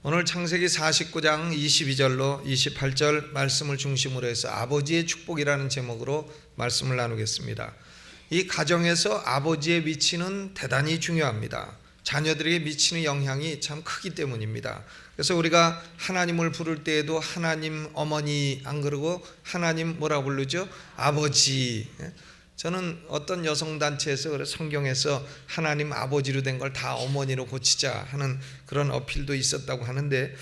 오늘 창세기 49장 22절로 28절 말씀을 중심으로 해서 아버지의 축복이라는 제목으로 말씀을 나누겠습니다. 이 가정에서 아버지의 위치는 대단히 중요합니다. 자녀들에게 미치는 영향이 참 크기 때문입니다. 그래서 우리가 하나님을 부를 때에도 하나님 어머니 안 그러고 하나님 뭐라 부르죠? 아버지. 저는 어떤 여성단체에서 성경에서 하나님 아버지로 된 걸 다 어머니로 고치자 하는 그런 어필도 있었다고 하는데,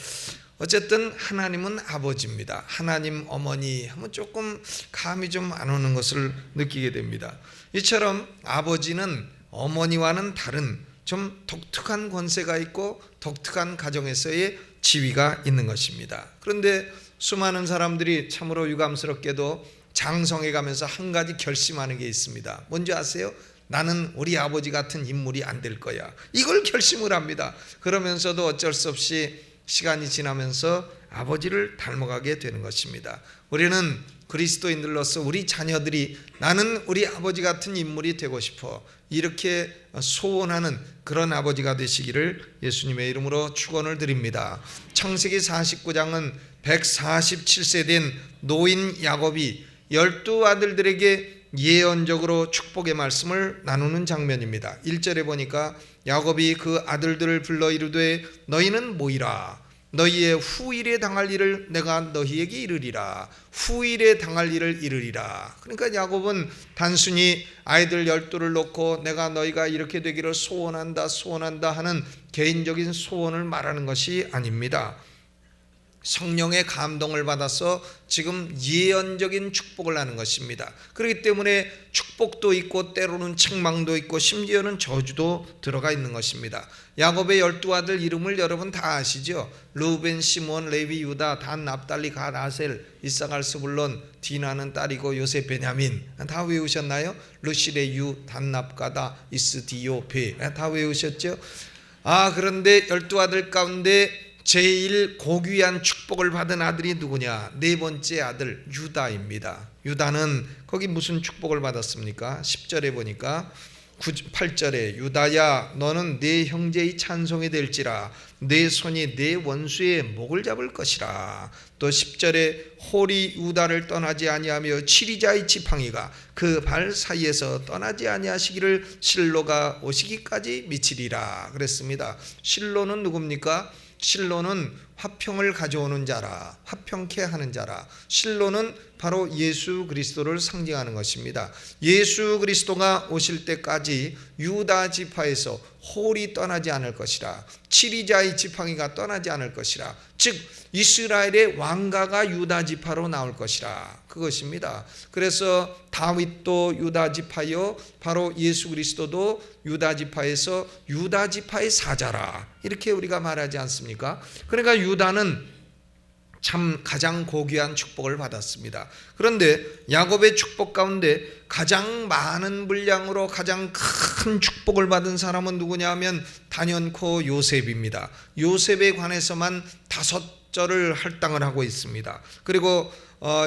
어쨌든 하나님은 아버지입니다. 하나님 어머니 하면 조금 감이 좀 안 오는 것을 느끼게 됩니다. 이처럼 아버지는 어머니와는 다른 좀 독특한 권세가 있고 독특한 가정에서의 지위가 있는 것입니다. 그런데 수많은 사람들이 참으로 유감스럽게도 장성해 가면서 한 가지 결심하는 게 있습니다. 뭔지 아세요? 나는 우리 아버지 같은 인물이 안 될 거야. 이걸 결심을 합니다. 그러면서도 어쩔 수 없이 시간이 지나면서 아버지를 닮아가게 되는 것입니다. 우리는 그리스도인들로서 우리 자녀들이 나는 우리 아버지 같은 인물이 되고 싶어, 이렇게 소원하는 그런 아버지가 되시기를 예수님의 이름으로 축원을 드립니다. 창세기 49장은 147세 된 노인 야곱이 12아들들에게 예언적으로 축복의 말씀을 나누는 장면입니다. 1절에 보니까 야곱이 그 아들들을 불러 이르되 너희는 모이라. 너희의 후일에 당할 일을 내가 너희에게 이르리라. 후일에 당할 일을 이르리라. 그러니까 야곱은 단순히 아이들 12를 놓고 내가 너희가 이렇게 되기를 소원한다 하는 개인적인 소원을 말하는 것이 아닙니다. 성령의 감동을 받아서 지금 예언적인 축복을 하는 것입니다. 그렇기 때문에 축복도 있고 때로는 책망도 있고 심지어는 저주도 들어가 있는 것입니다. 야곱의 12아들 이름을 여러분 다 아시죠? 르우벤, 시몬, 레위, 유다, 단, 납달리, 갓, 아셀, 이사갈, 스불론, 디나는 딸이고 요셉, 베냐민. 다 외우셨나요? 르시레, 유, 단납, 가다, 이스, 디오, 베. 다 외우셨죠? 그런데 12아들 가운데 제일 고귀한 축복을 받은 아들이 누구냐? 네 번째 아들 유다입니다. 유다는 거기 무슨 축복을 받았습니까? 10절에 보니까 8절에 유다야 너는 네 형제의 찬송이 될지라 네 손이 네 원수의 목을 잡을 것이라. 또 10절에 홀이 유다를 떠나지 아니하며 치리자의 지팡이가 그 발 사이에서 떠나지 아니하시기를 실로가 오시기까지 미치리라 그랬습니다. 실로는 누굽니까? 실로는 화평을 가져오는 자라, 화평케 하는 자라. 실로는 바로 예수 그리스도를 상징하는 것입니다. 예수 그리스도가 오실 때까지 유다 지파에서 홀이 떠나지 않을 것이라, 치리자의 지팡이가 떠나지 않을 것이라, 즉 이스라엘의 왕가가 유다 지파로 나올 것이라, 그것입니다. 그래서 다윗도 유다 지파요, 바로 예수 그리스도도 유다 지파에서 유다 지파의 사자라, 이렇게 우리가 말하지 않습니까? 그러니까 유다는 참 가장 고귀한 축복을 받았습니다. 그런데 야곱의 축복 가운데 가장 많은 분량으로 가장 큰 축복을 받은 사람은 누구냐 하면 단연코 요셉입니다. 요셉에 관해서만 5절을 할당을 하고 있습니다. 그리고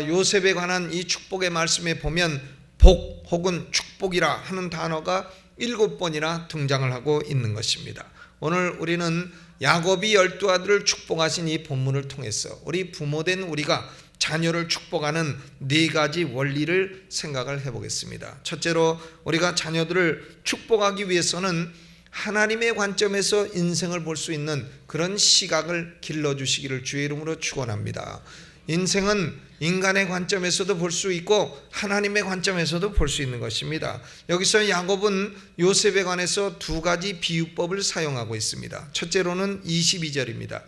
요셉에 관한 이 축복의 말씀에 보면 복 혹은 축복이라 하는 단어가 7번이나 등장을 하고 있는 것입니다. 오늘 우리는 야곱이 12아들을 축복하신 이 본문을 통해서 우리 부모된 우리가 자녀를 축복하는 4가지 원리를 생각을 해보겠습니다. 첫째로 우리가 자녀들을 축복하기 위해서는 하나님의 관점에서 인생을 볼 수 있는 그런 시각을 길러주시기를 주의 이름으로 축원합니다. 인생은 인간의 관점에서도 볼 수 있고 하나님의 관점에서도 볼 수 있는 것입니다. 여기서 야곱은 요셉에 관해서 2가지 비유법을 사용하고 있습니다. 첫째로는 22절입니다.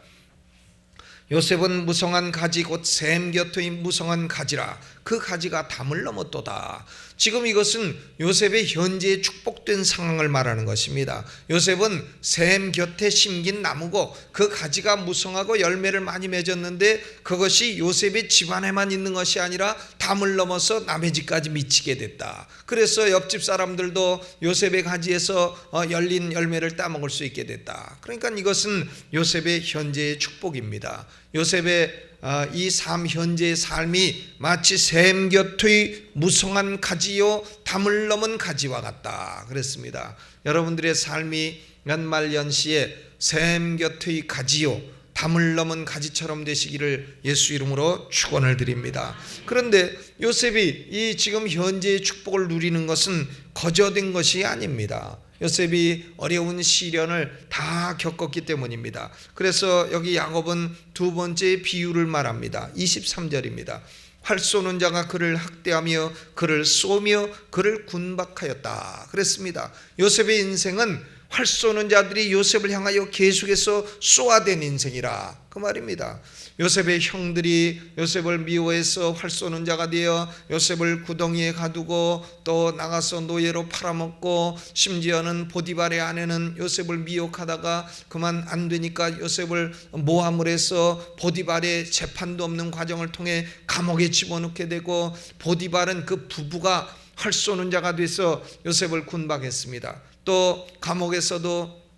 요셉은 무성한 가지 곧 샘 곁의 무성한 가지라 그 가지가 담을 넘었도다. 지금 이것은 요셉의 현재의 축복된 상황을 말하는 것입니다. 요셉은 샘 곁에 심긴 나무고 그 가지가 무성하고 열매를 많이 맺었는데 그것이 요셉의 집안에만 있는 것이 아니라 담을 넘어서 남의 집까지 미치게 됐다. 그래서 옆집 사람들도 요셉의 가지에서 열린 열매를 따먹을 수 있게 됐다. 그러니까 이것은 요셉의 현재의 축복입니다. 요셉의 이 삶 현재의 삶이 마치 샘 곁의 무성한 가지요 담을 넘은 가지와 같다 그랬습니다. 여러분들의 삶이 연말연시에 샘 곁의 가지요 담을 넘은 가지처럼 되시기를 예수 이름으로 축원을 드립니다. 그런데 요셉이 이 지금 현재의 축복을 누리는 것은 거저된 것이 아닙니다. 요셉이 어려운 시련을 다 겪었기 때문입니다. 그래서 여기 야곱은 두 번째 비유를 말합니다. 23절입니다. 활 쏘는 자가 그를 학대하며 그를 쏘며 그를 군박하였다 그랬습니다. 요셉의 인생은 활 쏘는 자들이 요셉을 향하여 계속해서 쏘아댄 인생이라 그 말입니다. 요셉의 형들이 요셉을 미워해서 활 쏘는 자가 되어 요셉을 구덩이에 가두고 또 나가서 노예로 팔아먹고, 심지어는 보디발의 아내는 요셉을 미혹하다가 그만 안 되니까 요셉을 모함을 해서 보디발의 재판도 없는 과정을 통해 감옥에 집어넣게 되고, 보디발은 그 부부가 활 쏘는 자가 돼서 요셉을 군박했습니다. 또 감옥에서도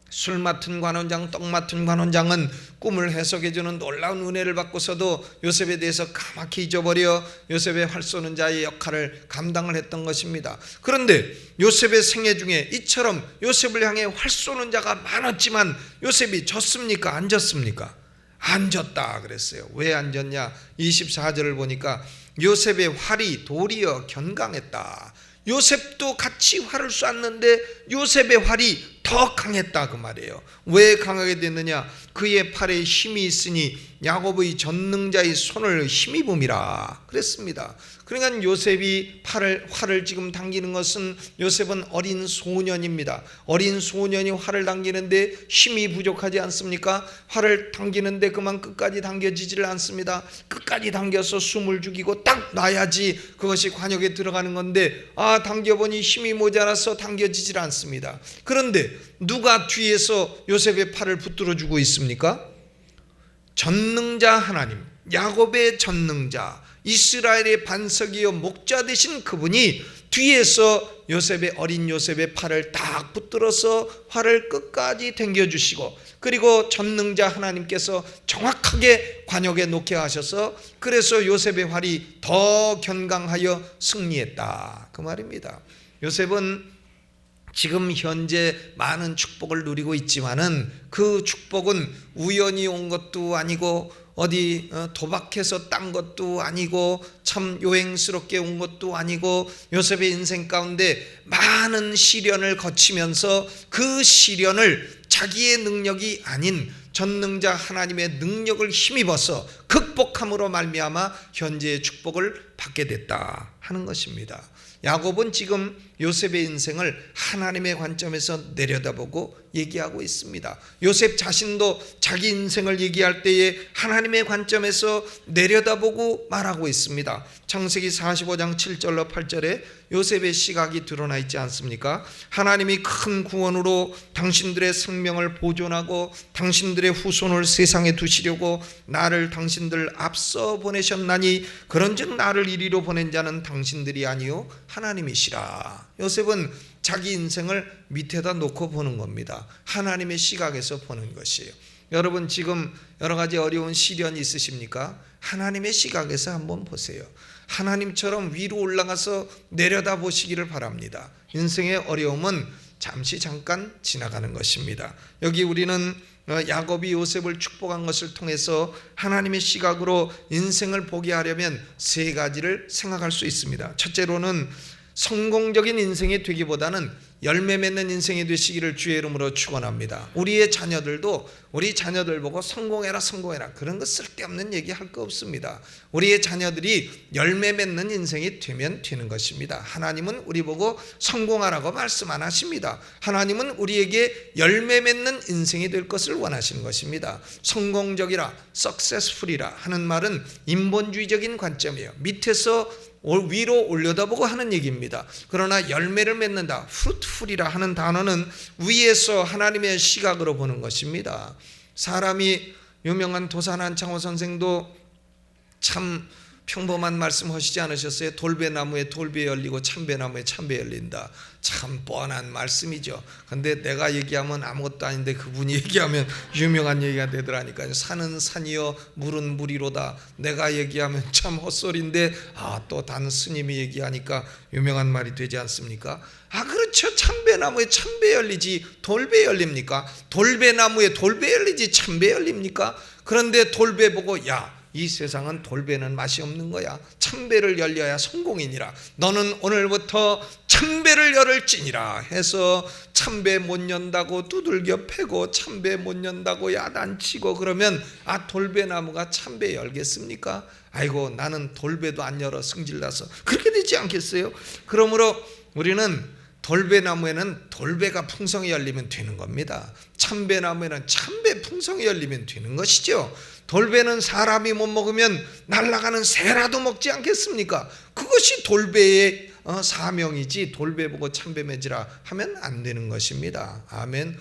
술 맡은 관원장, 떡 맡은 관원장은 꿈을 해석해주는 놀라운 은혜를 받고서도 요셉에 대해서 까맣게 잊어버려 요셉의 활 쏘는 자의 역할을 감당을 했던 것입니다. 그런데 요셉의 생애 중에 이처럼 요셉을 향해 활 쏘는 자가 많았지만 요셉이 졌습니까? 안 졌습니까? 안 졌다 그랬어요. 왜 안 졌냐? 24절을 보니까 요셉의 활이 도리어 견강했다. 요셉도 같이 활을 쐈는데 요셉의 활이 더 강했다 그 말이에요. 왜 강하게 됐느냐? 그의 팔에 힘이 있으니 야곱의 전능자의 손을 힘입음이라 그랬습니다. 그러니까 요셉이 활을 지금 당기는 것은, 요셉은 어린 소년입니다. 어린 소년이 활을 당기는데 힘이 부족하지 않습니까? 활을 당기는데 그만 끝까지 당겨지지를 않습니다. 끝까지 당겨서 숨을 죽이고 딱 놔야지 그것이 관역에 들어가는 건데, 당겨보니 힘이 모자라서 당겨지질 않습니다. 그런데 누가 뒤에서 요셉의 팔을 붙들어주고 있습니까? 전능자 하나님, 야곱의 전능자, 이스라엘의 반석이요 목자 되신 그분이 뒤에서 어린 요셉의 팔을 딱 붙들어서 활을 끝까지 당겨주시고, 그리고 전능자 하나님께서 정확하게 관역에 놓게 하셔서 그래서 요셉의 활이 더 견강하여 승리했다 그 말입니다. 요셉은 지금 현재 많은 축복을 누리고 있지만은 그 축복은 우연히 온 것도 아니고 어디 도박해서 딴 것도 아니고 참 요행스럽게 온 것도 아니고, 요셉의 인생 가운데 많은 시련을 거치면서 그 시련을 자기의 능력이 아닌 전능자 하나님의 능력을 힘입어서 극복함으로 말미암아 현재의 축복을 받게 됐다 하는 것입니다. 야곱은 지금 요셉의 인생을 하나님의 관점에서 내려다보고 얘기하고 있습니다. 요셉 자신도 자기 인생을 얘기할 때에 하나님의 관점에서 내려다보고 말하고 있습니다. 창세기 45장 7절로 8절에 요셉의 시각이 드러나 있지 않습니까? 하나님이 큰 구원으로 당신들의 생명을 보존하고 당신들의 후손을 세상에 두시려고 나를 당신들 앞서 보내셨나니 그런즉 나를 이리로 보낸 자는 당신들이 아니요 하나님이시라. 요셉은 자기 인생을 밑에다 놓고 보는 겁니다. 하나님의 시각에서 보는 것이에요. 여러분 지금 여러 가지 어려운 시련이 있으십니까? 하나님의 시각에서 한번 보세요. 하나님처럼 위로 올라가서 내려다 보시기를 바랍니다. 인생의 어려움은 잠깐 지나가는 것입니다. 여기 우리는 야곱이 요셉을 축복한 것을 통해서 하나님의 시각으로 인생을 보게 하려면 세 가지를 생각할 수 있습니다. 첫째로는 성공적인 인생이 되기보다는 열매 맺는 인생이 되시기를 주의 이름으로 축원합니다. 우리의 자녀들도 우리 자녀들 보고 성공해라 그런 거 쓸데없는 얘기 할 거 없습니다. 우리의 자녀들이 열매 맺는 인생이 되면 되는 것입니다. 하나님은 우리 보고 성공하라고 말씀 안 하십니다. 하나님은 우리에게 열매 맺는 인생이 될 것을 원하시는 것입니다. 성공적이라 successful이라 하는 말은 인본주의적인 관점이에요. 밑에서 위로 올려다보고 하는 얘기입니다. 그러나 열매를 맺는다, fruitful이라 하는 단어는 위에서 하나님의 시각으로 보는 것입니다. 사람이, 유명한 도산한 창호 선생도 참 평범한 말씀 하시지 않으셨어요? 돌배나무에 돌배 열리고 참배나무에 참배 열린다. 참 뻔한 말씀이죠. 근데 내가 얘기하면 아무것도 아닌데 그분이 얘기하면 유명한 얘기가 되더라니까요. 산은 산이요 물은 물이로다. 내가 얘기하면 참 헛소리인데 또 다른 스님이 얘기하니까 유명한 말이 되지 않습니까? 그렇죠. 그렇죠. 참배나무에 참배 열리지 돌배 열립니까? 돌배나무에 돌배 열리지 참배 열립니까? 그런데 돌배 보고 야, 이 세상은 돌배는 맛이 없는 거야. 참배를 열려야 성공이니라. 너는 오늘부터 참배를 열을지니라 해서 참배 못 연다고 두들겨 패고 참배 못 연다고 야단치고 그러면 돌배나무가 참배 열겠습니까? 아이고 나는 돌배도 안 열어 승질나서 그렇게 되지 않겠어요? 그러므로 우리는 돌배나무에는 돌배가 풍성히 열리면 되는 겁니다. 참배나무에는 참배 풍성히 열리면 되는 것이죠. 돌배는 사람이 못 먹으면 날아가는 새라도 먹지 않겠습니까? 그것이 돌배의 사명이지 돌배 보고 참배 맺으라 하면 안 되는 것입니다. 아멘.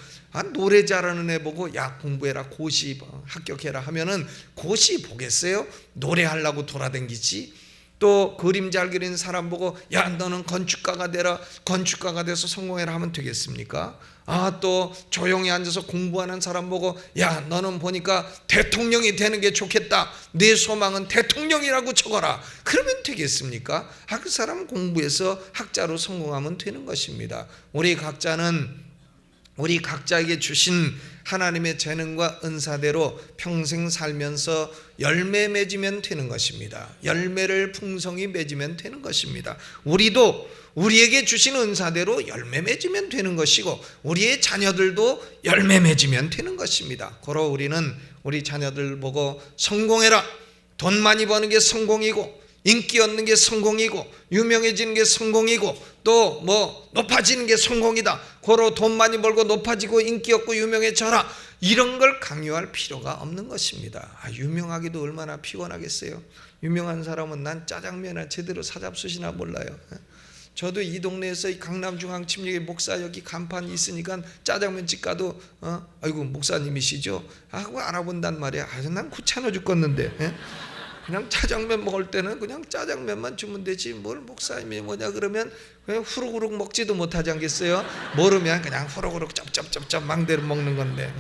노래 잘하는 애 보고 야 공부해라 고시 합격해라 하면은 고시 보겠어요? 노래하려고 돌아다니지. 또 그림 잘 그리는 사람 보고 야 너는 건축가가 되라 건축가가 돼서 성공해라 하면 되겠습니까? 또 조용히 앉아서 공부하는 사람 보고 야 너는 보니까 대통령이 되는 게 좋겠다 내 소망은 대통령이라고 적어라 그러면 되겠습니까? 그 사람은 공부해서 학자로 성공하면 되는 것입니다. 우리 각자는 우리 각자에게 주신 하나님의 재능과 은사대로 평생 살면서 열매 맺으면 되는 것입니다. 열매를 풍성히 맺으면 되는 것입니다. 우리도 우리에게 주신 은사대로 열매 맺으면 되는 것이고 우리의 자녀들도 열매 맺으면 되는 것입니다. 고로 우리는 우리 자녀들 보고 성공해라. 돈 많이 버는 게 성공이고 인기 얻는 게 성공이고 유명해지는 게 성공이고 또 높아지는 게 성공이다. 고로 돈 많이 벌고 높아지고 인기 얻고 유명해져라. 이런 걸 강요할 필요가 없는 것입니다. 유명하기도 얼마나 피곤하겠어요. 유명한 사람은 난 짜장면이나 제대로 사잡수시나 몰라요. 저도 이 동네에서 강남중앙침례교회 목사 여기 간판이 있으니까 짜장면집 가도 아이고 목사님이시죠? 하고 알아본단 말이야. 난 귀찮아 죽겠는데. 그냥 짜장면 먹을 때는 그냥 짜장면만 주면 되지 뭘 목사님이 뭐냐 그러면 그냥 후루룩 먹지도 못하지 않겠어요? 모르면 그냥 후루룩 쩝쩝쩝쩝 망대로 먹는 건데.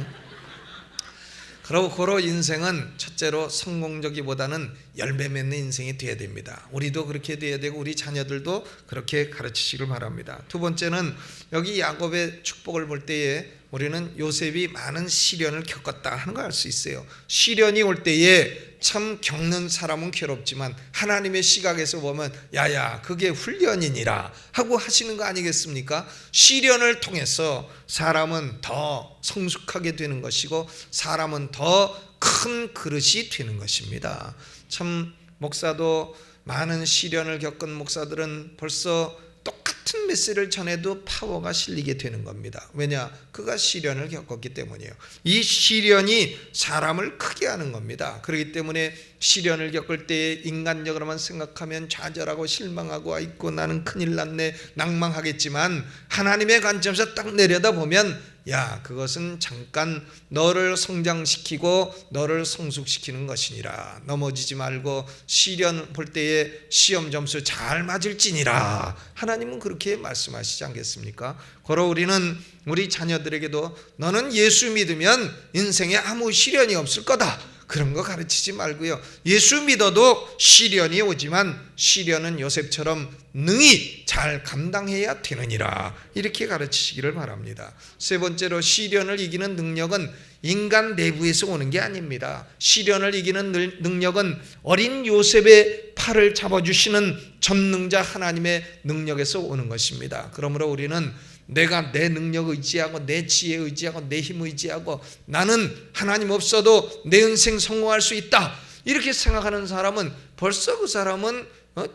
그러고 고로 인생은 첫째로 성공적이보다는 열매 맺는 인생이 되어야 됩니다. 우리도 그렇게 되어야 되고 우리 자녀들도 그렇게 가르치시길 바랍니다. 두 번째는 여기 야곱의 축복을 볼 때에 우리는 요셉이 많은 시련을 겪었다 하는 걸 알 수 있어요. 시련이 올 때에 참 겪는 사람은 괴롭지만 하나님의 시각에서 보면 야야 그게 훈련이니라 하고 하시는 거 아니겠습니까? 시련을 통해서 사람은 더 성숙하게 되는 것이고 사람은 더 큰 그릇이 되는 것입니다. 참 목사도 많은 시련을 겪은 목사들은 벌써 똑같은 메시지를 전해도 파워가 실리게 되는 겁니다. 왜냐? 그가 시련을 겪었기 때문이에요. 이 시련이 사람을 크게 하는 겁니다. 그렇기 때문에 시련을 겪을 때 인간적으로만 생각하면 좌절하고 실망하고 아이고 나는 큰일 났네 낭망하겠지만 하나님의 관점에서 딱 내려다보면 야 그것은 잠깐 너를 성장시키고 너를 성숙시키는 것이니라. 넘어지지 말고 시련 볼 때에 시험 점수 잘 맞을지니라. 하나님은 그렇게 말씀하시지 않겠습니까? 고로 우리는 우리 자녀들에게도 너는 예수 믿으면 인생에 아무 시련이 없을 거다 그런 거 가르치지 말고요. 예수 믿어도 시련이 오지만 시련은 요셉처럼 능히 잘 감당해야 되느니라. 이렇게 가르치시기를 바랍니다. 세 번째로 시련을 이기는 능력은 인간 내부에서 오는 게 아닙니다. 시련을 이기는 능력은 어린 요셉의 팔을 잡아주시는 전능자 하나님의 능력에서 오는 것입니다. 그러므로 우리는 내가 내 능력 의지하고 내 지혜 의지하고 내 힘 의지하고 나는 하나님 없어도 내 인생 성공할 수 있다 이렇게 생각하는 사람은 벌써 그 사람은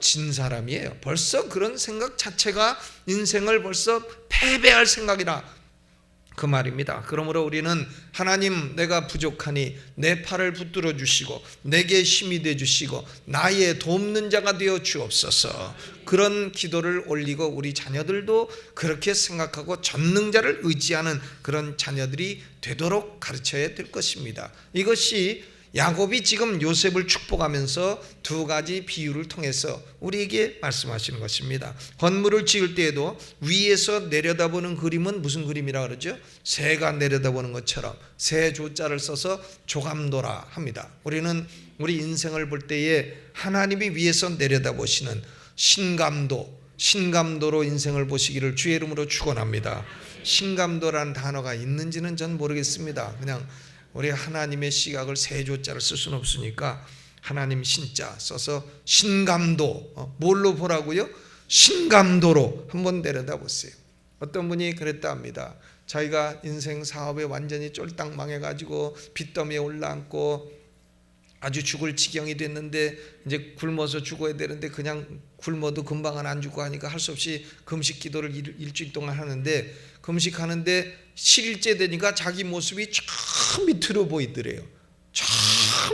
진 사람이에요. 벌써 그런 생각 자체가 인생을 벌써 패배할 생각이라 그 말입니다. 그러므로 우리는 하나님 내가 부족하니 내 팔을 붙들어 주시고 내게 힘이 돼 주시고 나의 돕는 자가 되어 주옵소서. 그런 기도를 올리고 우리 자녀들도 그렇게 생각하고 전능자를 의지하는 그런 자녀들이 되도록 가르쳐야 될 것입니다. 이것이 야곱이 지금 요셉을 축복하면서 두 가지 비유를 통해서 우리에게 말씀하시는 것입니다. 건물을 지을 때에도 위에서 내려다보는 그림은 무슨 그림이라 그러죠? 새가 내려다보는 것처럼 새 조자를 써서 조감도라 합니다. 우리는 우리 인생을 볼 때에 하나님이 위에서 내려다보시는 신감도 신감도로 인생을 보시기를 주의 이름으로 축원합니다. 신감도라는 단어가 있는지는 전 모르겠습니다. 그냥 우리 하나님의 시각을 세조자를 쓸 수는 없으니까 하나님 신자 써서 신감도, 뭘로 보라고요? 신감도로 한번 내려다보세요. 어떤 분이 그랬다 합니다. 자기가 인생 사업에 완전히 쫄딱 망해가지고 빚더미에 올라앉고 아주 죽을 지경이 됐는데 이제 굶어서 죽어야 되는데 그냥 굶어도 금방은 안 죽고 하니까 할 수 없이 금식 기도를 일주일 동안 하는데, 금식하는데 7일째 되니까 자기 모습이 저 밑으로 보이더래요. 저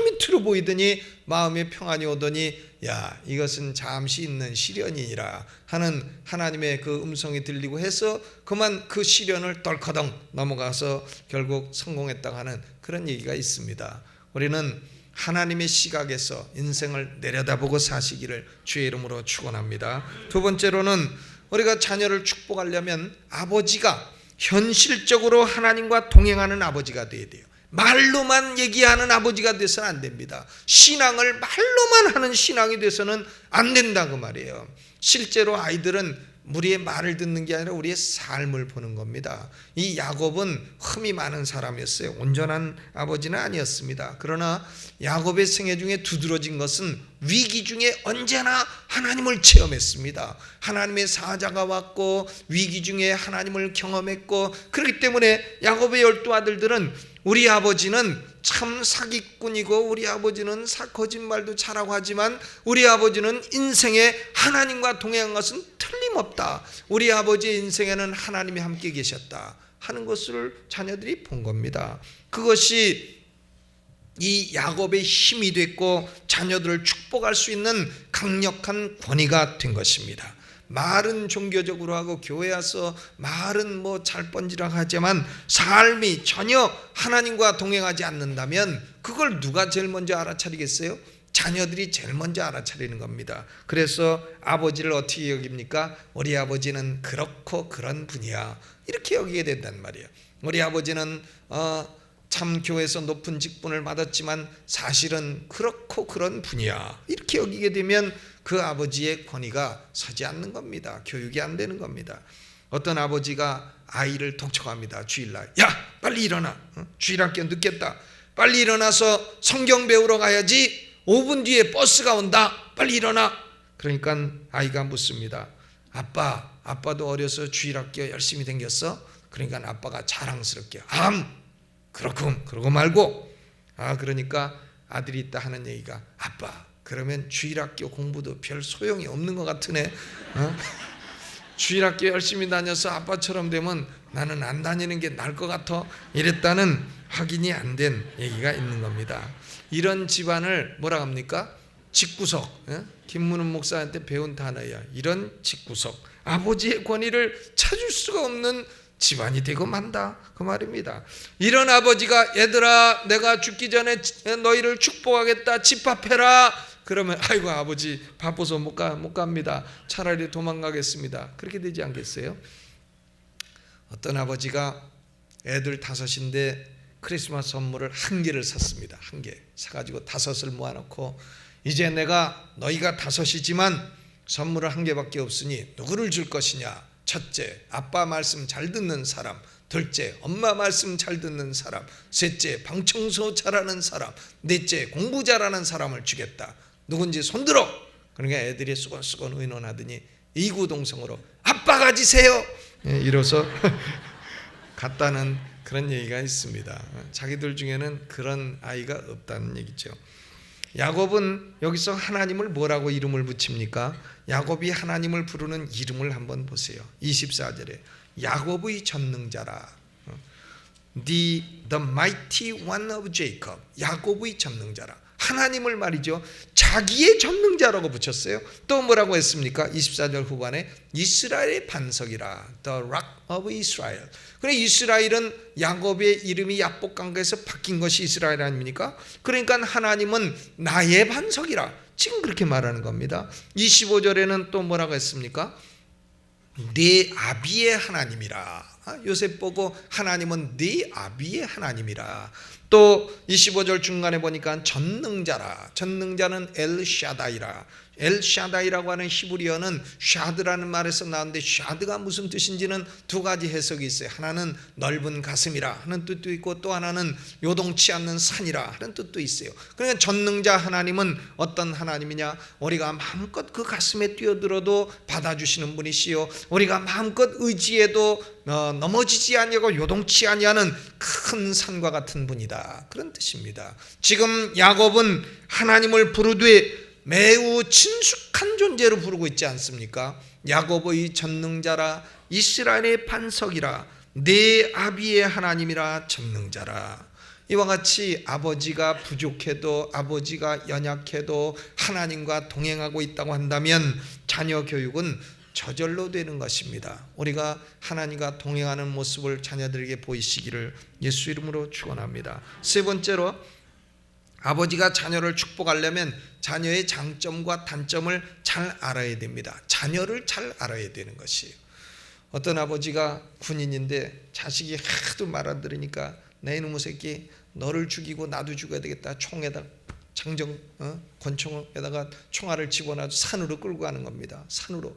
밑으로 보이더니 마음에 평안이 오더니 야, 이것은 잠시 있는 시련이니라 하는 하나님의 그 음성이 들리고 해서 그만 그 시련을 덜커덩 넘어가서 결국 성공했다고 하는 그런 얘기가 있습니다. 우리는 하나님의 시각에서 인생을 내려다보고 사시기를 주의 이름으로 축원합니다. 두 번째로는 우리가 자녀를 축복하려면 아버지가 현실적으로 하나님과 동행하는 아버지가 돼야 돼요. 말로만 얘기하는 아버지가 돼서는 안 됩니다. 신앙을 말로만 하는 신앙이 돼서는 안 된다 그 말이에요. 실제로 아이들은 우리의 말을 듣는 게 아니라 우리의 삶을 보는 겁니다. 이 야곱은 흠이 많은 사람이었어요. 온전한 아버지는 아니었습니다. 그러나 야곱의 생애 중에 두드러진 것은 위기 중에 언제나 하나님을 체험했습니다. 하나님의 사자가 왔고 위기 중에 하나님을 경험했고, 그렇기 때문에 야곱의 12 아들들은 우리 아버지는 참 사기꾼이고 우리 아버지는 거짓말도 잘하고 하지만 우리 아버지는 인생에 하나님과 동행한 것은 틀림없다. 우리 아버지의 인생에는 하나님이 함께 계셨다 하는 것을 자녀들이 본 겁니다. 그것이 이 야곱의 힘이 됐고 자녀들을 축복할 수 있는 강력한 권위가 된 것입니다. 말은 종교적으로 하고 교회 와서 말은 뭐 잘 번지락 하지만 삶이 전혀 하나님과 동행하지 않는다면 그걸 누가 제일 먼저 알아차리겠어요? 자녀들이 제일 먼저 알아차리는 겁니다. 그래서 아버지를 어떻게 여깁니까? 우리 아버지는 그렇고 그런 분이야, 이렇게 여기게 된단 말이에요. 우리 아버지는 참 교회에서 높은 직분을 받았지만 사실은 그렇고 그런 분이야, 이렇게 여기게 되면 그 아버지의 권위가 서지 않는 겁니다. 교육이 안 되는 겁니다. 어떤 아버지가 아이를 독촉합니다. 주일날, 야 빨리 일어나, 주일학교 늦겠다, 빨리 일어나서 성경 배우러 가야지, 5분 뒤에 버스가 온다, 빨리 일어나. 그러니까 아이가 묻습니다. 아빠도 어려서 주일학교 열심히 다녔어? 그러니까 아빠가 자랑스럽게 그렇군, 그러고 말고. 그러니까 아들이 있다 하는 얘기가, 아빠 그러면 주일학교 공부도 별 소용이 없는 것 같으네. 주일학교 열심히 다녀서 아빠처럼 되면 나는 안 다니는 게 나을 것 같아, 이랬다는 확인이 안 된 얘기가 있는 겁니다. 이런 집안을 뭐라 합니까? 집구석. 김문훈 목사한테 배운 단어야. 이런 집구석, 아버지의 권위를 찾을 수가 없는 집안이 되고 만다 그 말입니다. 이런 아버지가 얘들아 내가 죽기 전에 너희를 축복하겠다, 집합해라. 그러면 아이고 아버지 바빠서 못 갑니다. 차라리 도망가겠습니다. 그렇게 되지 않겠어요? 어떤 아버지가 애들 5인데 크리스마스 선물을 1개를 샀습니다. 1개 사가지고 5을 모아놓고 이제 내가 너희가 5이지만 선물을 1개밖에 없으니 누구를 줄 것이냐? 첫째, 아빠 말씀 잘 듣는 사람. 둘째, 엄마 말씀 잘 듣는 사람. 셋째, 방청소 잘하는 사람. 넷째, 공부 잘하는 사람을 주겠다. 누군지 손들어. 그러니까 애들이 수건수건 의논하더니 이구동성으로 아빠 가지세요, 이로써 갔다는 그런 얘기가 있습니다. 자기들 중에는 그런 아이가 없다는 얘기죠. 야곱은 여기서 하나님을 뭐라고 이름을 붙입니까? 야곱이 하나님을 부르는 이름을 한번 보세요. 24절에 야곱의 전능자라, The mighty one of Jacob, 야곱의 전능자라. 하나님을 말이죠, 자기의 전능자라고 붙였어요. 또 뭐라고 했습니까? 24절 후반에 이스라엘의 반석이라, The rock of Israel. 그래, 이스라엘은 야곱의 이름이 야복강가에서 바뀐 것이 이스라엘 아닙니까? 그러니까 하나님은 나의 반석이라, 지금 그렇게 말하는 겁니다. 25절에는 또 뭐라고 했습니까? 네 아비의 하나님이라. 요셉 보고 하나님은 네 아비의 하나님이라. 또 25절 중간에 보니까 전능자라. 전능자는 엘샤다이라. 엘샤다이라고 하는 히브리어는 샤드라는 말에서 나왔는데 샤드가 무슨 뜻인지는 두 가지 해석이 있어요. 하나는 넓은 가슴이라 하는 뜻도 있고 또 하나는 요동치 않는 산이라 하는 뜻도 있어요. 그러니까 전능자 하나님은 어떤 하나님이냐? 우리가 마음껏 그 가슴에 뛰어들어도 받아주시는 분이시요, 우리가 마음껏 의지해도 넘어지지 아니하고 요동치 아니하는 큰 산과 같은 분이다, 그런 뜻입니다. 지금 야곱은 하나님을 부르되 매우 친숙한 존재로 부르고 있지 않습니까? 야곱의 전능자라, 이스라엘의 반석이라, 내 아비의 하나님이라, 전능자라. 이와 같이 아버지가 부족해도, 아버지가 연약해도 하나님과 동행하고 있다고 한다면 자녀 교육은 저절로 되는 것입니다. 우리가 하나님과 동행하는 모습을 자녀들에게 보이시기를 예수 이름으로 축원합니다. 세 번째로, 아버지가 자녀를 축복하려면 자녀의 장점과 단점을 잘 알아야 됩니다. 자녀를 잘 알아야 되는 것이에요. 어떤 아버지가 군인인데 자식이 하도 말 안 들으니까 내 이놈의 새끼 너를 죽이고 나도 죽어야 되겠다, 총에다 권총에다가 총알을 집어넣어 산으로 끌고 가는 겁니다. 산으로,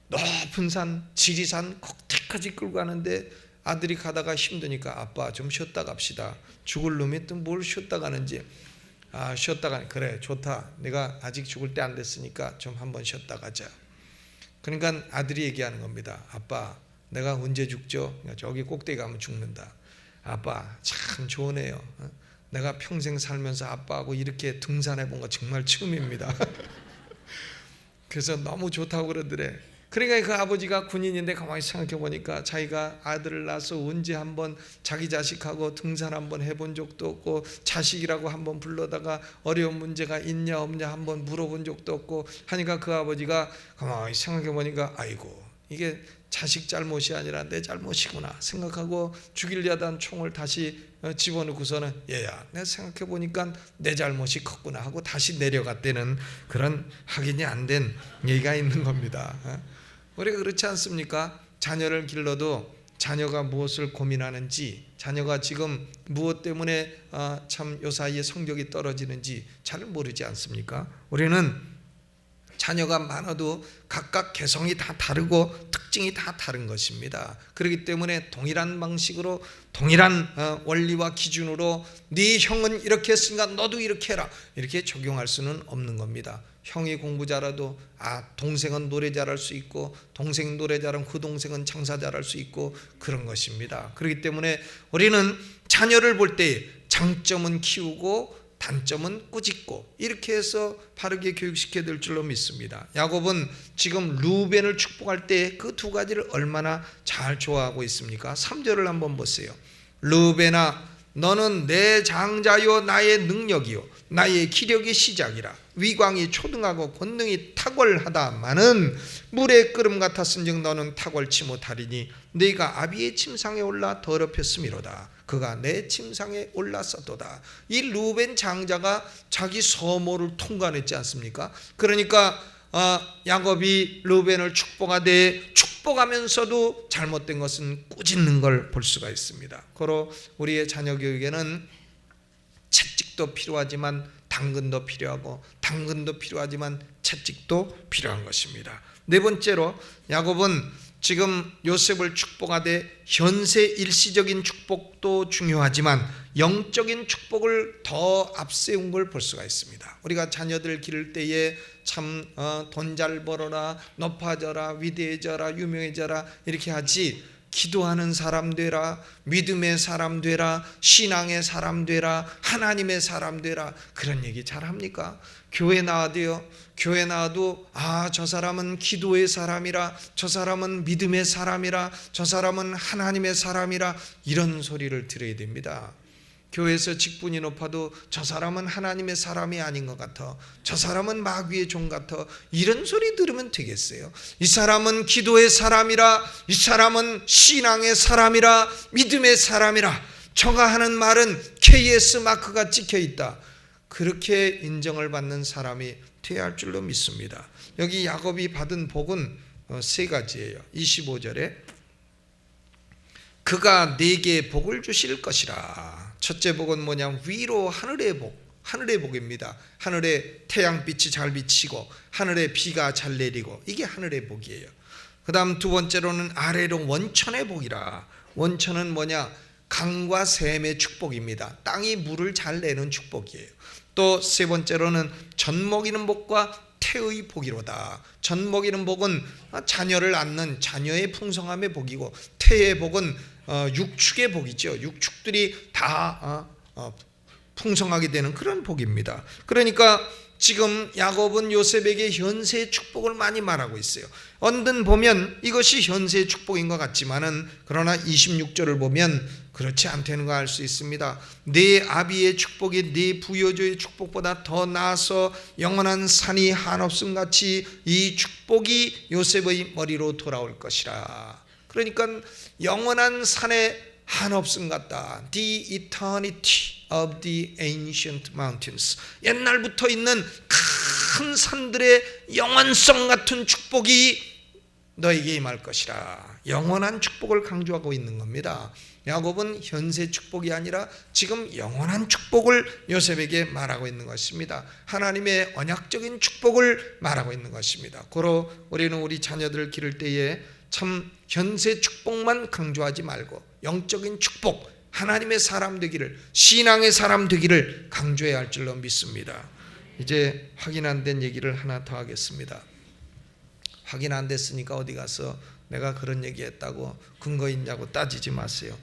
높은 산, 지리산 꼭대기까지 끌고 가는데 아들이 가다가 힘드니까 아빠 좀 쉬었다 갑시다. 죽을 놈이 또 뭘 쉬었다 가는지. 쉬었다 가네. 그래 좋다. 내가 아직 죽을 때 안 됐으니까 좀 한번 쉬었다 가자. 그러니까 아들이 얘기하는 겁니다. 아빠 내가 언제 죽죠? 저기 꼭대기 가면 죽는다. 아빠 참 좋은 애요. 내가 평생 살면서 아빠하고 이렇게 등산해 본 거 정말 처음입니다. 그래서 너무 좋다고 그러더래. 그러니까 그 아버지가 군인인데 가만히 생각해 보니까 자기가 아들을 낳아서 언제 한번 자기 자식하고 등산 한번 해본 적도 없고, 자식이라고 한번 불러다가 어려운 문제가 있냐 없냐 한번 물어본 적도 없고 하니까 그 아버지가 가만히 생각해 보니까 아이고 이게 자식 잘못이 아니라 내 잘못이구나 생각하고 죽이려던 총을 다시 집어넣고서는 얘야 내가 생각해 보니까 내 잘못이 컸구나 하고 다시 내려갔다는 그런 확인이 안 된 얘기가 있는 겁니다. 우리가 그렇지 않습니까? 자녀를 길러도 자녀가 무엇을 고민하는지, 자녀가 지금 무엇 때문에 참 요 사이에 성적이 떨어지는지 잘 모르지 않습니까? 우리는 자녀가 많아도 각각 개성이 다 다르고 특징이 다 다른 것입니다. 그렇기 때문에 동일한 방식으로, 동일한 원리와 기준으로 네 형은 이렇게 했으니까 너도 이렇게 해라 이렇게 적용할 수는 없는 겁니다. 형이 공부 잘해도 동생은 노래 잘할 수 있고, 동생 노래 잘하면 그 동생은 장사 잘할 수 있고 그런 것입니다. 그렇기 때문에 우리는 자녀를 볼 때 장점은 키우고 단점은 꾸짖고 이렇게 해서 바르게 교육시켜야 될 줄로 믿습니다. 야곱은 지금 루벤을 축복할 때 그 두 가지를 얼마나 잘 좋아하고 있습니까? 3절을 한번 보세요. 루벤아 너는 내 장자요 나의 능력이요 나의 기력의 시작이라. 위광이 초등하고 권능이 탁월하다마는 물의 끓음 같았은즉 너는 탁월치 못하리니 네가 아비의 침상에 올라 더럽혔음이로다. 그가 내 침상에 올랐었도다. 이 루벤 장자가 자기 서모를 통과했지 않습니까? 그러니까 야곱이 루벤을 축복하되 축복하면서도 잘못된 것은 꾸짖는 걸 볼 수가 있습니다. 고로 우리의 자녀 교육에는 채찍도 필요하지만 당근도 필요하고, 당근도 필요하지만 채찍도 필요한 것입니다. 네 번째로, 야곱은 지금 요셉을 축복하되 현세 일시적인 축복도 중요하지만 영적인 축복을 더 앞세운 걸 볼 수가 있습니다. 우리가 자녀들 기를 때에 참 돈 잘 벌어라, 높아져라, 위대해져라, 유명해져라 이렇게 하지, 기도하는 사람 되라, 믿음의 사람 되라, 신앙의 사람 되라, 하나님의 사람 되라 그런 얘기 잘 합니까? 교회 나와도요, 교회 나와도 저 사람은 기도의 사람이라, 저 사람은 믿음의 사람이라, 저 사람은 하나님의 사람이라 이런 소리를 들어야 됩니다. 교회에서 직분이 높아도 저 사람은 하나님의 사람이 아닌 것 같아, 저 사람은 마귀의 종 같아 이런 소리 들으면 되겠어요? 이 사람은 기도의 사람이라, 이 사람은 신앙의 사람이라, 믿음의 사람이라, 저가 하는 말은 KS 마크가 찍혀 있다, 그렇게 인정을 받는 사람이 되어야 할 줄로 믿습니다. 여기 야곱이 받은 복은 세 가지예요. 25절에 그가 네게 복을 주실 것이라. 첫째 복은 뭐냐? 위로 하늘의 복, 하늘의 복입니다. 하늘에 태양빛이 잘 비치고 하늘에 비가 잘 내리고, 이게 하늘의 복이에요. 그 다음 두 번째로는 아래로 원천의 복이라. 원천은 뭐냐? 강과 샘의 축복입니다. 땅이 물을 잘 내는 축복이에요. 또 세 번째로는 젖 먹이는 복과 태의 복이로다. 젖 먹이는 복은 자녀를 낳는 자녀의 풍성함의 복이고, 태의 복은 육축의 복이죠. 육축들이 다 풍성하게 되는 그런 복입니다. 그러니까 지금 야곱은 요셉에게 현세의 축복을 많이 말하고 있어요. 언뜻 보면 이것이 현세의 축복인 것 같지만은, 그러나 26절을 보면 그렇지 않다는 걸 알 수 있습니다. 네 아비의 축복이 네 부여조의 축복보다 더 나아서 영원한 산이 한없음 같이 이 축복이 요셉의 머리로 돌아올 것이라. 그러니까 영원한 산의 한없음 같다. The eternity of the ancient mountains. 옛날부터 있는 큰 산들의 영원성 같은 축복이 너에게 임할 것이라. 영원한 축복을 강조하고 있는 겁니다. 야곱은 현세 축복이 아니라 지금 영원한 축복을 요셉에게 말하고 있는 것입니다. 하나님의 언약적인 축복을 말하고 있는 것입니다. 고로 우리는 우리 자녀들을 기를 때에 참 현세 축복만 강조하지 말고 영적인 축복, 하나님의 사람 되기를, 신앙의 사람 되기를 강조해야 할 줄로 믿습니다. 이제 확인 안 된 얘기를 하나 더 하겠습니다. 확인 안 됐으니까 어디 가서 내가 그런 얘기했다고 근거 있냐고 따지지 마세요.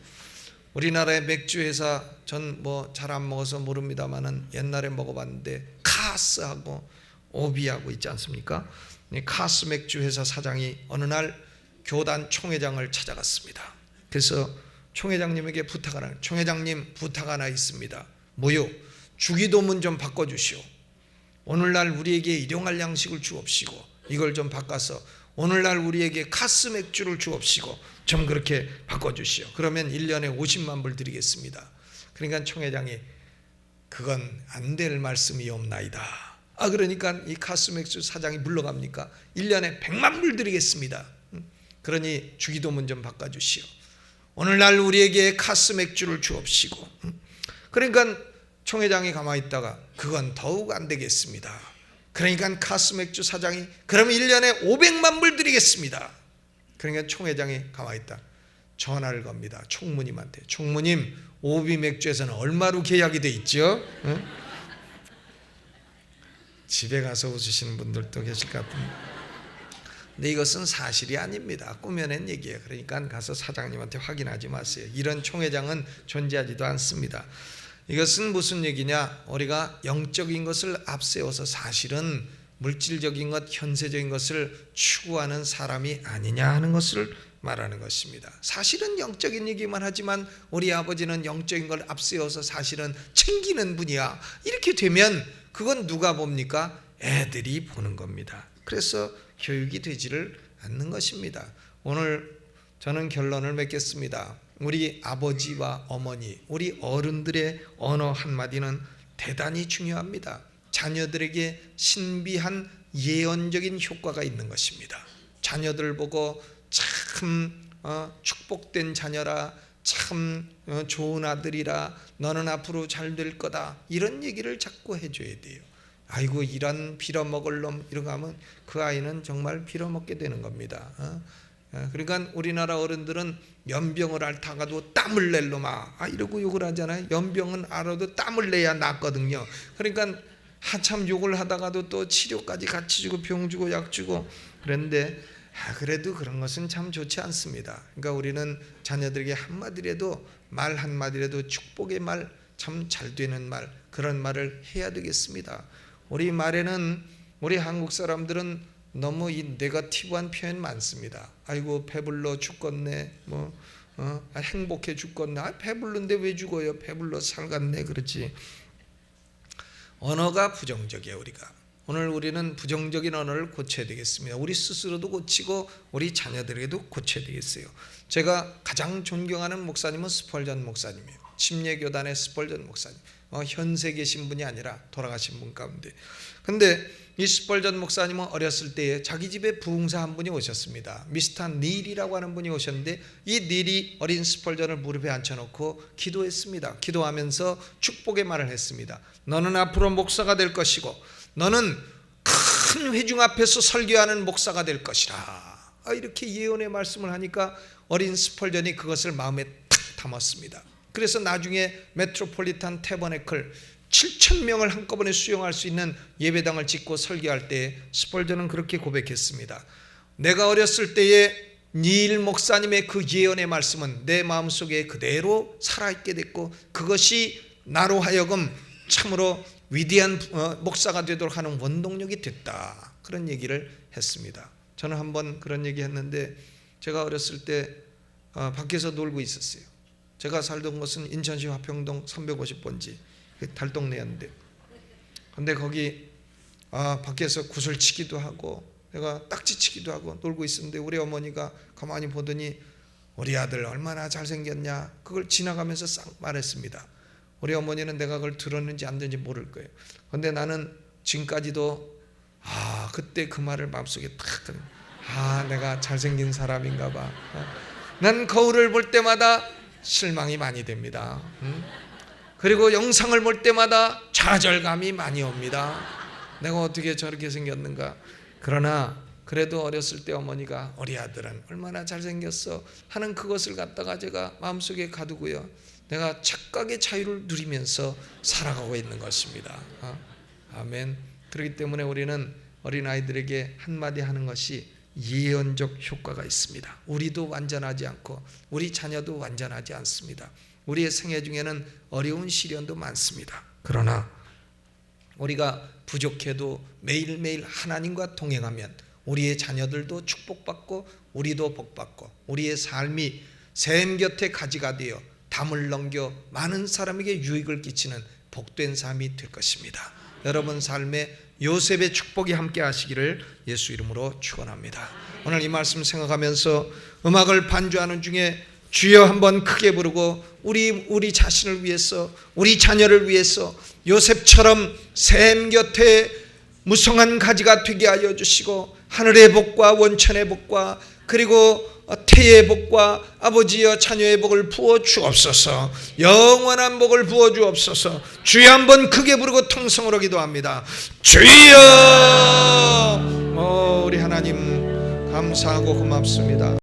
우리나라의 맥주 회사, 전 뭐 잘 안 먹어서 모릅니다만은 옛날에 먹어봤는데 카스하고 오비하고 있지 않습니까? 카스 맥주 회사 사장이 어느 날 교단 총회장을 찾아갔습니다. 그래서 총회장님에게 총회장님 부탁 하나 있습니다. 뭐요? 주기도문 좀 바꿔주시오. 오늘날 우리에게 일용할 양식을 주옵시고 이걸 좀 바꿔서 오늘날 우리에게 카스 맥주를 주옵시고 좀 그렇게 바꿔주시오. 그러면 1년에 50만 불 드리겠습니다. 그러니까 총회장이 그건 안 될 말씀이옵나이다. 그러니까 이 카스 맥주 사장이 물러갑니까? 1년에 100만 불 드리겠습니다. 그러니 주기도문 좀 바꿔주시오. 오늘날 우리에게 카스 맥주를 주옵시고. 그러니까 총회장이 가만히 있다가 그건 더욱 안 되겠습니다. 그러니까 카스 맥주 사장이 그럼 1년에 500만 불 드리겠습니다. 그러니까 총회장이 가만히 있다. 전화를 겁니다. 총무님한테. 총무님, 오비 맥주에서는 얼마로 계약이 돼 있죠? 응? 집에 가서 웃으시는 분들도 계실 것 같은데, 근데 이것은 사실이 아닙니다. 꾸며낸 얘기예요. 그러니까 가서 사장님한테 확인하지 마세요. 이런 총회장은 존재하지도 않습니다. 이것은 무슨 얘기냐? 우리가 영적인 것을 앞세워서 사실은 물질적인 것, 현세적인 것을 추구하는 사람이 아니냐 하는 것을 말하는 것입니다. 사실은 영적인 얘기만 하지만 우리 아버지는 영적인 걸 앞세워서 사실은 챙기는 분이야. 이렇게 되면 그건 누가 봅니까? 애들이 보는 겁니다. 그래서 교육이 되지를 않는 것입니다. 오늘 저는 결론을 맺겠습니다. 우리 아버지와 어머니, 우리 어른들의 언어 한마디는 대단히 중요합니다. 자녀들에게 신비한 예언적인 효과가 있는 것입니다. 자녀들 보고 참 축복된 자녀라, 참 좋은 아들이라, 너는 앞으로 잘 될 거다, 이런 얘기를 자꾸 해줘야 돼요. 아이고 이런 빌어먹을 놈, 이런 거 하면 그 아이는 정말 빌어먹게 되는 겁니다. 그러니까 우리나라 어른들은 연병을 앓다가도 땀을 낼 놈아 이러고 욕을 하잖아요. 연병은 알아도 땀을 내야 낫거든요. 그러니까 한참 욕을 하다가도 또 치료까지 같이 주고 병 주고 약 주고 그런데 그래도 그런 것은 참 좋지 않습니다. 그러니까 우리는 자녀들에게 한마디라도, 말 한마디라도 축복의 말, 참 잘 되는 말, 그런 말을 해야 되겠습니다. 우리 말에는, 우리 한국 사람들은 너무 이 네거티브한 표현 많습니다. 아이고 배불러 죽겠네, 행복해 죽겠네, 배불른데 왜 죽어요, 배불러 살겠네, 그렇지. 언어가 부정적이에요. 우리가 오늘 우리는 부정적인 언어를 고쳐야 되겠습니다. 우리 스스로도 고치고 우리 자녀들에게도 고쳐야 되겠어요. 제가 가장 존경하는 목사님은 스펄전 목사님이에요. 침례교단의 스펄전 목사님. 현세 계신 분이 아니라 돌아가신 분 가운데. 근데 이 스펄전 목사님은 어렸을 때에 자기 집에 부흥사 한 분이 오셨습니다. 미스터 닐이라고 하는 분이 오셨는데 이 닐이 어린 스펄전을 무릎에 앉혀놓고 기도했습니다. 기도하면서 축복의 말을 했습니다. 너는 앞으로 목사가 될 것이고 너는 큰 회중 앞에서 설교하는 목사가 될 것이라. 이렇게 예언의 말씀을 하니까 어린 스펄전이 그것을 마음에 탁 담았습니다. 그래서 나중에 메트로폴리탄 태버네클 7,000명을 한꺼번에 수용할 수 있는 예배당을 짓고 설교할 때 스펄전은 그렇게 고백했습니다. 내가 어렸을 때에 닐 목사님의 그 예언의 말씀은 내 마음속에 그대로 살아있게 됐고 그것이 나로 하여금 참으로 위대한 목사가 되도록 하는 원동력이 됐다. 그런 얘기를 했습니다. 저는 한번 그런 얘기 했는데 제가 어렸을 때 밖에서 놀고 있었어요. 제가 살던 곳은 인천시 화평동 350번지 달동네였는데, 근데 거기 밖에서 구슬치기도 하고 내가 딱지치기도 하고 놀고 있었는데 우리 어머니가 가만히 보더니 우리 아들 얼마나 잘생겼냐 그걸 지나가면서 싹 말했습니다. 우리 어머니는 내가 그걸 들었는지 안 들었는지 모를 거예요. 근데 나는 지금까지도 그때 그 말을 마음속에 탁 들은, 내가 잘생긴 사람인가 봐. 난 거울을 볼 때마다 실망이 많이 됩니다. 그리고 영상을 볼 때마다 좌절감이 많이 옵니다. 내가 어떻게 저렇게 생겼는가. 그러나 그래도 어렸을 때 어머니가 우리 아들은 얼마나 잘생겼어 하는 그것을 갖다가 제가 마음속에 가두고요, 내가 착각의 자유를 누리면서 살아가고 있는 것입니다. 아멘. 그렇기 때문에 우리는 어린아이들에게 한마디 하는 것이 예언적 효과가 있습니다. 우리도 완전하지 않고 우리 자녀도 완전하지 않습니다. 우리의 생애 중에는 어려운 시련도 많습니다. 그러나 우리가 부족해도 매일매일 하나님과 동행하면 우리의 자녀들도 축복받고 우리도 복받고 우리의 삶이 샘 곁에 가지가 되어 담을 넘겨 많은 사람에게 유익을 끼치는 복된 삶이 될 것입니다. 여러분 삶에 요셉의 축복이 함께 하시기를 예수 이름으로 축원합니다. 오늘 이 말씀 생각하면서 음악을 반주하는 중에 주여 한번 크게 부르고 우리 자신을 위해서 우리 자녀를 위해서 요셉처럼 샘 곁에 무성한 가지가 되게 하여 주시고 하늘의 복과 원천의 복과 그리고 태의 복과 아버지여 자녀의 복을 부어 주옵소서. 영원한 복을 부어 주옵소서. 주여 한번 크게 부르고 통성으로 기도합니다. 주여. 우리 하나님 감사하고 고맙습니다.